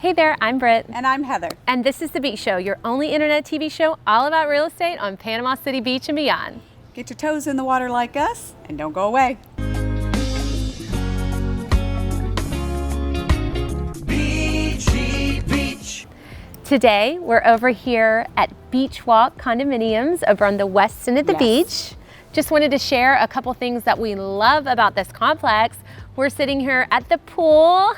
Hey there, I'm Britt. And I'm Heather. And this is The Beach Show, your only internet TV show all about real estate on Panama City Beach and beyond. Get your toes in the water like us and don't go away. Beachy Beach. Today, we're over here at Beachwalk condominiums over on the west end of the beach. Just wanted to share a couple things that we love about this complex. We're sitting here at the pool,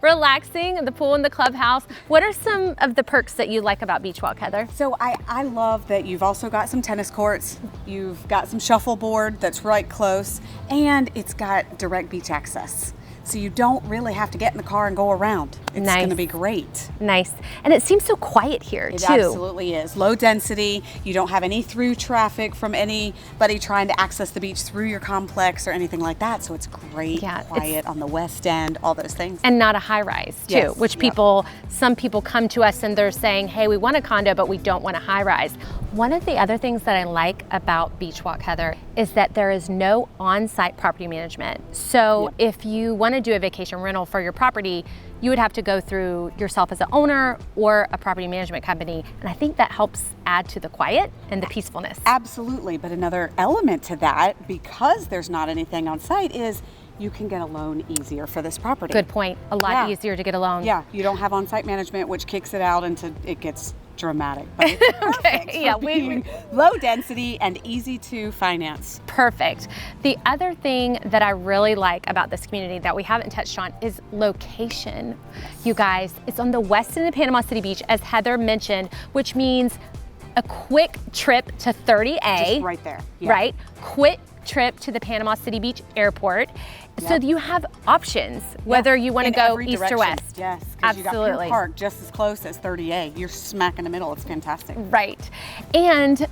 relaxing at the pool in the clubhouse. What are some of the perks that you like about Beachwalk, Heather? So I love that you've also got some tennis courts, you've got some shuffleboard that's right close, and it's got direct beach access. So you don't really have to get in the car and go around. It's going to be great. Nice. And it seems so quiet here, It too. absolutely is. Low density. You don't have any through traffic from anybody trying to access the beach through your complex or anything like that. So it's great, quiet on the west end, all those things. And not a high rise, too, which some people come to us and they're saying, hey, we want a condo, but we don't want a high rise. One of the other things that I like about Beachwalk, Heather, is that there is no on-site property management. So if you want to do a vacation rental for your property, you would have to go through yourself as an owner or a property management company. And I think that helps add to the quiet and the peacefulness. Absolutely. But another element to that, because there's not anything on site, is you can get a loan easier for this property. Good point. A lot easier to get a loan. Yeah, you don't have on-site management, which kicks it out into, it gets dramatic, but it's perfect for being low density and easy to finance. Perfect. The other thing that I really like about this community that we haven't touched on is location. You guys, it's on the west end of Panama City Beach, as Heather mentioned, which means a quick trip to 30A. Just right there. Yeah. Right? Quick trip to the Panama City Beach airport. So you have options, whether you want to go east or west. Yes, absolutely. You got Pier Park just as close as 30A. You're smack in the middle. It's fantastic. Right. And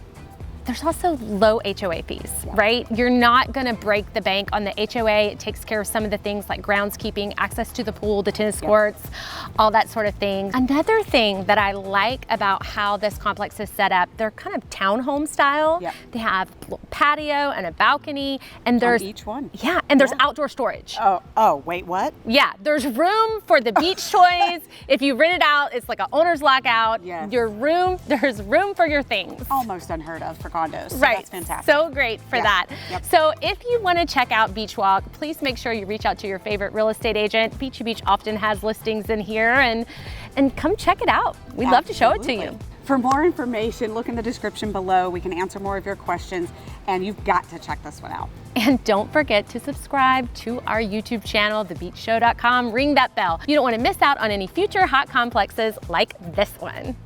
there's also low HOA fees, right? You're not going to break the bank on the HOA. It takes care of some of the things like groundskeeping, access to the pool, the tennis courts, all that sort of thing. Another thing that I like about how this complex is set up, they're kind of townhome style. They have a patio and a balcony, and there's on each one. Yeah, and there's outdoor storage. Oh, wait, what? Yeah, there's room for the beach toys. If you rent it out, it's like an owner's lockout. Yes. There's room for your things. Almost unheard of for condos. So right. That's fantastic. So great for that. So if you want to check out Beachwalk, please make sure you reach out to your favorite real estate agent. Beachy Beach often has listings in here, and come check it out. We'd love to show it to you. For more information, look in the description below. We can answer more of your questions, and you've got to check this one out. And don't forget to subscribe to our YouTube channel, thebeachshow.com. Ring that bell. You don't want to miss out on any future hot complexes like this one.